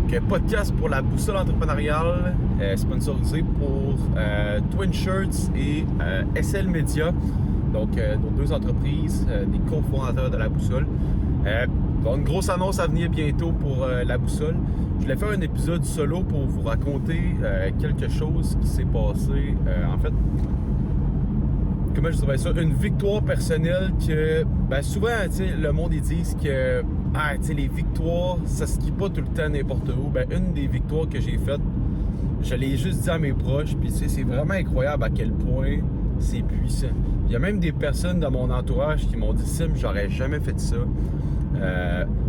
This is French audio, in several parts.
Donc, podcast pour la boussole entrepreneuriale, sponsorisé pour Twin Shirts et SL Media, donc nos deux entreprises, des cofondateurs de la boussole. Donc, une grosse annonce à venir bientôt pour la boussole. Je voulais faire un épisode solo pour vous raconter quelque chose qui s'est passé. En fait, comment je dirais ça, une victoire personnelle que, souvent, le monde, ils disent que, les victoires, ça se skie pas tout le temps n'importe où. Une des victoires que j'ai faites, je l'ai juste dit à mes proches, puis c'est vraiment incroyable à quel point c'est puissant. Il y a même des personnes dans mon entourage qui m'ont dit « Sim, j'aurais jamais fait ça. »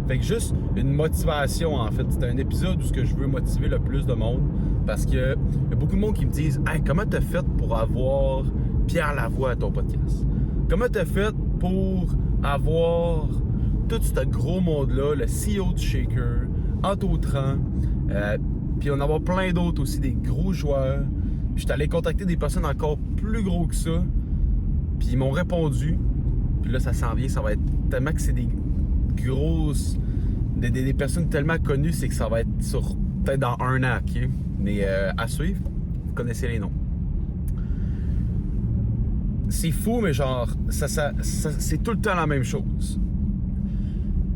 Fait que juste une motivation, en fait. C'est un épisode où je veux motiver le plus de monde, parce qu'il y a beaucoup de monde qui me disent « Hey, comment t'as fait pour avoir Pierre Lavoie à ton podcast? Comment t'as fait pour avoir tout ce gros monde-là, le CEO du Shaker, Anto-Tran, puis on en a plein d'autres aussi, des gros joueurs. Puis j'étais allé contacter des personnes encore plus gros que ça, puis ils m'ont répondu. Puis là, ça s'en vient, ça va être tellement que c'est des grosses, des personnes tellement connues, c'est que ça va être sur peut-être dans un an, ok? Mais à suivre, vous connaissez les noms. C'est fou, mais genre, c'est tout le temps la même chose.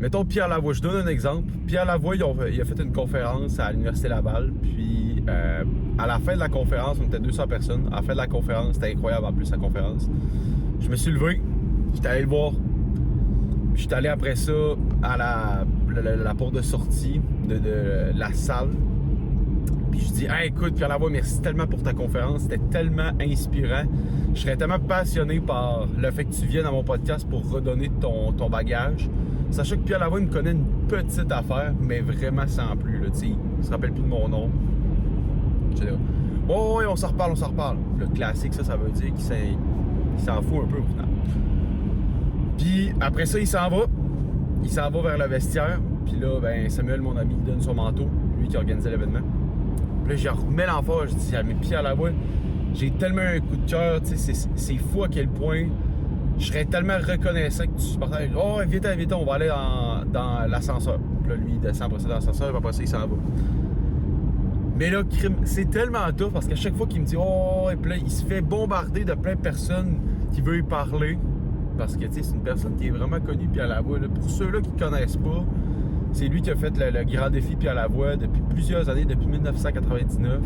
Mettons Pierre Lavoie, je donne un exemple. Pierre Lavoie, il a fait une conférence à l'Université Laval, puis à la fin de la conférence, on était 200 personnes. À la fin de la conférence, c'était incroyable en plus la conférence. Je me suis levé, j'étais allé le voir. Puis j'étais allé après ça à la porte de sortie de la salle. Puis je dis, hey, écoute, Pierre Lavoie, merci tellement pour ta conférence. C'était tellement inspirant. Je serais tellement passionné par le fait que tu viennes à mon podcast pour redonner ton bagage. Sachant que Pierre Lavoie me connaît une petite affaire, mais vraiment sans plus. Là, il se rappelle plus de mon nom. Je dis, oh, oui, on s'en reparle. Le classique, ça veut dire qu'il s'en fout un peu au final. Puis après ça, il s'en va. Il s'en va vers le vestiaire. Puis là, Samuel, mon ami, il donne son manteau, lui qui organisait l'événement. Puis là, je remets l'emphase, je dis, mais Pierre Lavoie, j'ai tellement un coup de cœur, c'est fou à quel point je serais tellement reconnaissant que tu supportes. Oh, vite, on va aller dans l'ascenseur. Puis là, lui, il descend après ça dans l'ascenseur, puis après ça, il s'en va. Mais là, c'est tellement tough parce qu'à chaque fois qu'il me dit, oh, et puis là, il se fait bombarder de plein de personnes qui veulent lui parler. Parce que, c'est une personne qui est vraiment connue, Pierre Lavoie. Là. Pour ceux-là qui ne connaissent pas, c'est lui qui a fait le grand défi Pierre Lavoie depuis plusieurs années, depuis 1999.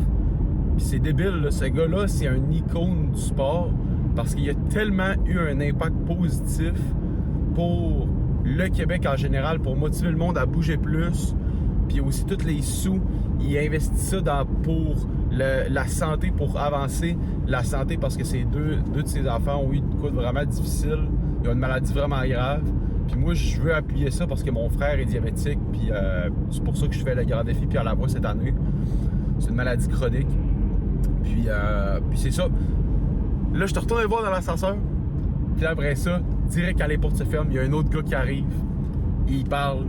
Puis c'est débile, là. Ce gars-là, c'est un icône du sport parce qu'il a tellement eu un impact positif pour le Québec en général, pour motiver le monde à bouger plus. Puis aussi, tous les sous, il investit ça pour la santé, pour avancer la santé, parce que ces deux de ses enfants ont eu de quoi de vraiment difficile. Ils ont une maladie vraiment grave. Puis moi, je veux appuyer ça parce que mon frère est diabétique. Puis c'est pour ça que je fais le grand défi Pierre Lavoie cette année. C'est une maladie chronique. Puis c'est ça. Là, je te retourne le voir dans l'ascenseur. Puis là, après ça, direct quand les portes se ferment, il y a un autre gars qui arrive. Il parle.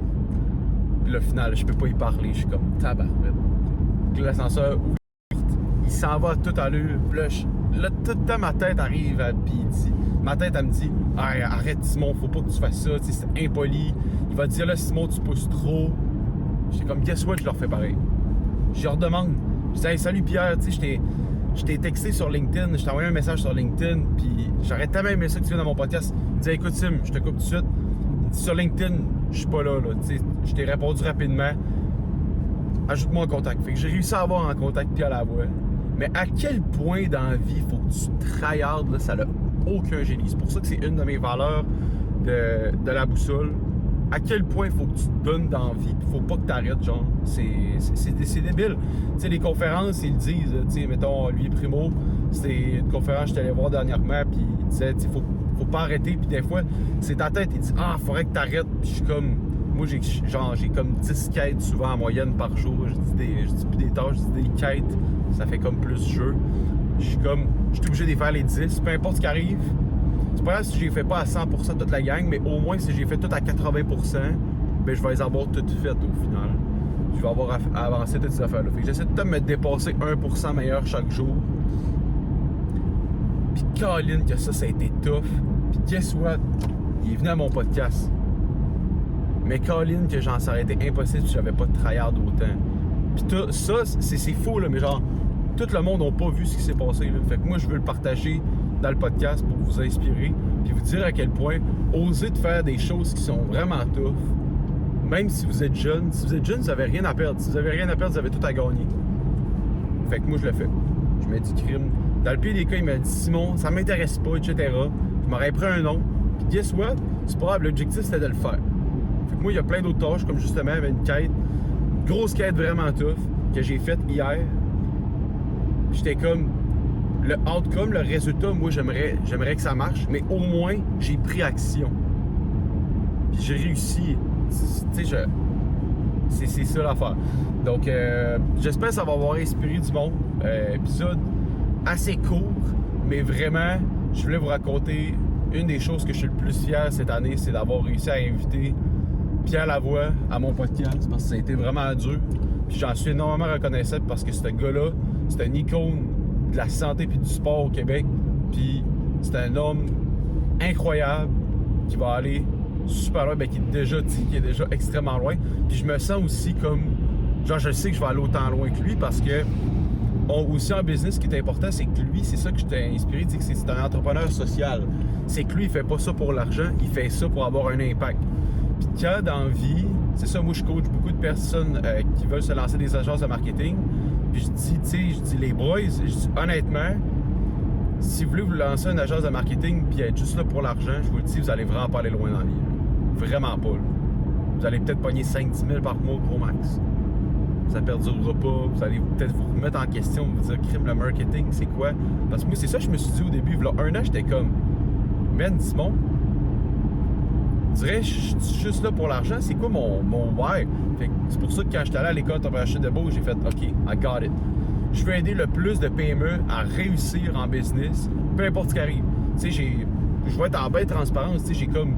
Puis là, au final, je peux pas y parler. Je suis comme tabarouette. Puis l'ascenseur ouvre. Il s'en va tout à l'heure. Puis là, toute ma tête arrive à Pidi. Ma tête, elle me dit, hey, arrête Simon, faut pas que tu fasses ça, c'est impoli. Il va te dire là, Simon, tu pousses trop. J'étais comme, guess what, je leur fais pareil. Je leur demande. Je dis, hey, salut Pierre, je t'ai texté sur LinkedIn, je t'ai envoyé un message sur LinkedIn, puis j'aurais tellement aimé ça que tu viennes dans mon podcast. Il dit, écoute Sim, je te coupe tout de suite. Il dit, sur LinkedIn, je suis pas là, je t'ai répondu rapidement. Ajoute-moi en contact. Fait que j'ai réussi à avoir en contact Pierre Lavoie. Mais à quel point dans la vie, il faut que tu tryhardes, là, ça n'a aucun génie. C'est pour ça que c'est une de mes valeurs de la boussole. À quel point il faut que tu te donnes dans la vie, il faut pas que tu arrêtes, genre. C'est débile. Tu sais, les conférences, ils le disent, tu sais, mettons, lui, Primo, c'était une conférence que j'étais allé voir dernièrement, puis il disait, tu sais, faut pas arrêter, puis des fois, c'est ta tête, il dit, faudrait que tu arrêtes, puis je suis comme, moi, j'ai comme 10 quêtes souvent en moyenne par jour. Je dis plus des tâches, je dis des quêtes. Ça fait comme plus jeu. Je suis obligé de les faire les 10. Peu importe ce qui arrive. C'est pas grave si je les fais pas à 100% toute la gang, mais au moins si j'ai fait tout à 80%, je vais les avoir toutes faites au final. Je vais avoir avancé toutes ces affaires-là. Fait que j'essaie de me dépasser 1% meilleur chaque jour. Puis Colin, que ça a été tough. Puis guess what? Il est venu à mon podcast. Mais Colin, que j'en serais été impossible si j'avais pas de tryhard autant. ça, c'est fou, là, mais genre, tout le monde n'a pas vu ce qui s'est passé. Là. Fait que moi, je veux le partager dans le podcast pour vous inspirer, puis vous dire à quel point osez de faire des choses qui sont vraiment tough, même si vous êtes jeune. Si vous êtes jeune, vous n'avez rien à perdre. Si vous n'avez rien à perdre, vous avez tout à gagner. Fait que moi, je le fais. Je mets du crime. Dans le pire des cas, il m'a dit « Simon, ça m'intéresse pas, etc. » Je m'aurais pris un nom. Puis guess what? C'est pas grave, l'objectif, c'était de le faire. Fait que moi, il y a plein d'autres tâches, comme justement, il y avait une quête, une grosse quête vraiment tough, que j'ai faite hier. J'étais comme... Le outcome, le résultat, moi, j'aimerais que ça marche, mais au moins, j'ai pris action. Puis j'ai réussi. Tu sais, c'est ça l'affaire. Donc, j'espère que ça va avoir inspiré du monde. Épisode assez court, mais vraiment, je voulais vous raconter une des choses que je suis le plus fier cette année, c'est d'avoir réussi à inviter Pierre Lavoie à mon podcast, parce que ça a été vraiment dur. Puis j'en suis énormément reconnaissant parce que ce gars-là, c'est un icône de la santé et du sport au Québec. Puis c'est un homme incroyable qui va aller super loin, qui est déjà extrêmement loin. Puis je me sens aussi comme, genre je sais que je vais aller autant loin que lui parce que aussi en business, ce qui est important, c'est que lui, c'est ça que je t'ai inspiré, c'est que c'est un entrepreneur social. C'est que lui, il fait pas ça pour l'argent, il fait ça pour avoir un impact. Puis quand dans la vie, c'est ça, moi je coach beaucoup de personnes qui veulent se lancer des agences de marketing. Puis je dis, tu sais, les boys, je dis, honnêtement, si vous voulez vous lancer une agence de marketing puis être juste là pour l'argent, je vous le dis, vous allez vraiment pas aller loin dans la vie. Vraiment pas. Là. Vous allez peut-être pogner 5-10 000 par mois, gros max. Ça perdurera pas. Vous allez peut-être vous remettre en question, vous dire, crime, le marketing, c'est quoi? Parce que moi, c'est ça que je me suis dit au début. Là, un an, j'étais comme, man, Simon, je dirais, je suis juste là pour l'argent. C'est quoi mon why? C'est pour ça que quand j'étais allé à l'école d'entrepreneurship de Beauce, j'ai fait, OK, I got it. Je veux aider le plus de PME à réussir en business, peu importe ce qui arrive. Tu sais, je vais être en belle transparence. Tu sais, j'ai comme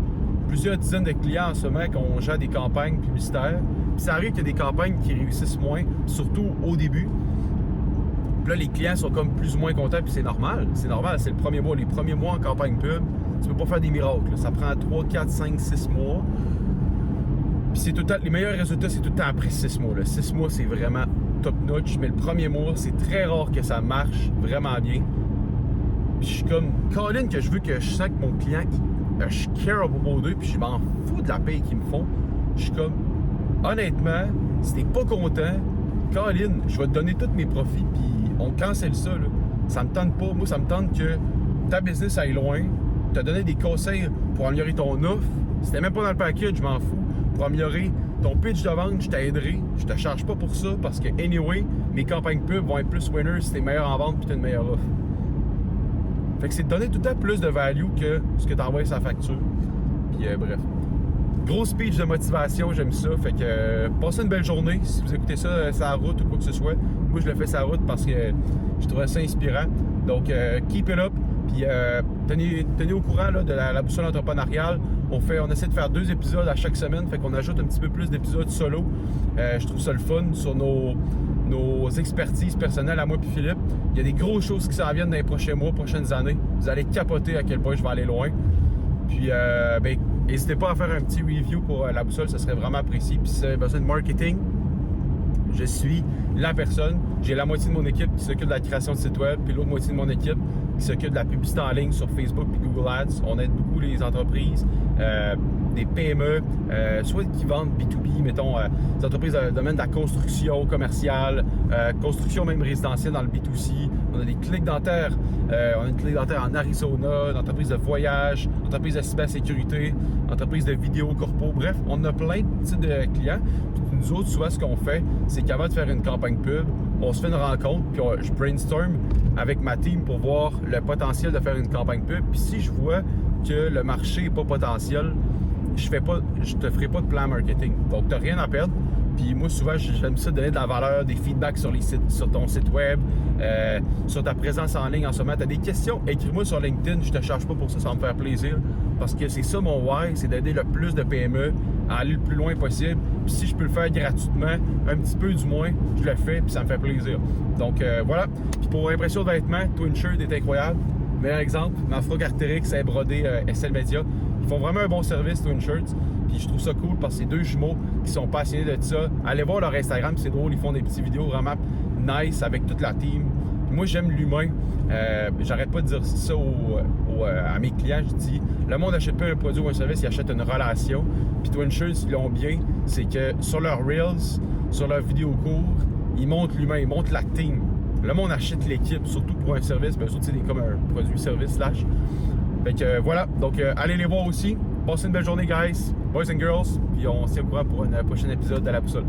plusieurs dizaines de clients en ce moment qui ont gère des campagnes publicitaires. Puis ça arrive qu'il y a des campagnes qui réussissent moins, surtout au début. Puis là, les clients sont comme plus ou moins contents, puis c'est normal. C'est normal, c'est le premier mois. Les premiers mois en campagne pub, tu peux pas faire des miracles. Là. Ça prend 3, 4, 5, 6 mois. Puis c'est tout le temps, les meilleurs résultats, c'est tout le temps après 6 mois. Là. 6 mois, c'est vraiment top notch. Mais le premier mois, c'est très rare que ça marche vraiment bien. Puis je suis comme, Colin, que je veux que je sens que mon client, je care à propos d'eux, puis je m'en fous de la paye qu'ils me font. Je suis comme, honnêtement, si t'es pas content, Colin, je vais te donner tous mes profits, puis on cancelle ça. Là. Ça me tente pas. Moi, ça me tente que ta business aille loin, te donner des conseils pour améliorer ton offre. Si t'es même pas dans le package, je m'en fous. Pour améliorer ton pitch de vente, je t'aiderai. Je te charge pas pour ça parce que, anyway, mes campagnes pub vont être plus winners si t'es meilleur en vente puis t'as une meilleure offre. Fait que c'est de donner tout le temps plus de value que ce que t'envoies sa facture. Puis bref. Gros speech de motivation, j'aime ça. Fait que passez une belle journée. Si vous écoutez ça sur la route ou quoi que ce soit. Moi, je le fais sur la route parce que je trouvais ça inspirant. Donc, keep it up. Puis tenez au courant là, de la boussole entrepreneuriale. On essaie de faire 2 épisodes à chaque semaine. Fait qu'on ajoute un petit peu plus d'épisodes solo. Je trouve ça le fun sur nos expertises personnelles à moi et Philippe. Il y a des grosses choses qui s'en viennent dans les prochains mois, prochaines années. Vous allez capoter à quel point je vais aller loin. Puis, n'hésitez pas à faire un petit review pour la boussole, ça serait vraiment apprécié. Puis, si vous avez besoin de marketing, je suis la personne. J'ai la moitié de mon équipe qui s'occupe de la création de site web, puis l'autre moitié de mon équipe qui s'occupe de la publicité en ligne sur Facebook et Google Ads. On aide beaucoup les entreprises, des PME, soit qui vendent B2B, mettons, des entreprises dans le domaine de la construction commerciale, construction même résidentielle dans le B2C. On a des cliniques dentaires, on a une clinique dentaire en Arizona, une entreprise de voyage, une entreprise de cybersécurité, une entreprise de vidéo corpo. Bref, on a plein de types de clients. Puis nous autres, souvent, ce qu'on fait, c'est qu'avant de faire une campagne pub, on se fait une rencontre, puis je brainstorm avec ma team pour voir le potentiel de faire une campagne pub. Puis si je vois que le marché n'est pas potentiel, je te ferai pas de plan marketing. Donc, tu n'as rien à perdre. Puis moi, souvent, j'aime ça donner de la valeur, des feedbacks sur ton site web, sur ta présence en ligne en ce moment. Tu as des questions, écris-moi sur LinkedIn. Je te charge pas pour ça, ça va me faire plaisir. Parce que c'est ça mon why, c'est d'aider le plus de PME à aller le plus loin possible. Puis si je peux le faire gratuitement, un petit peu du moins, je le fais, puis ça me fait plaisir. Donc voilà. Puis pour impression de vêtements, Twin Shirt est incroyable. Meilleur exemple, ma froc Arc'teryx est brodée SL Media. Ils font vraiment un bon service, Twin Shirts. Puis je trouve ça cool parce que c'est deux jumeaux qui sont passionnés de ça. Allez voir leur Instagram, c'est drôle, ils font des petites vidéos vraiment nice avec toute la team. Puis moi, j'aime l'humain. J'arrête pas de dire ça à mes clients. Je dis, le monde n'achète pas un produit ou un service, il achète une relation. Puis Twin Shirts, ils l'ont bien. C'est que sur leurs Reels, sur leurs vidéos courtes, ils montrent l'humain, ils montrent la team. Le monde achète l'équipe, surtout pour un service. Bien sûr, c'est comme un produit service slash. Fait que voilà, donc allez les voir aussi. Passez une belle journée, guys, boys and girls. Puis on se tient au courant pour un prochain épisode de La Boussole.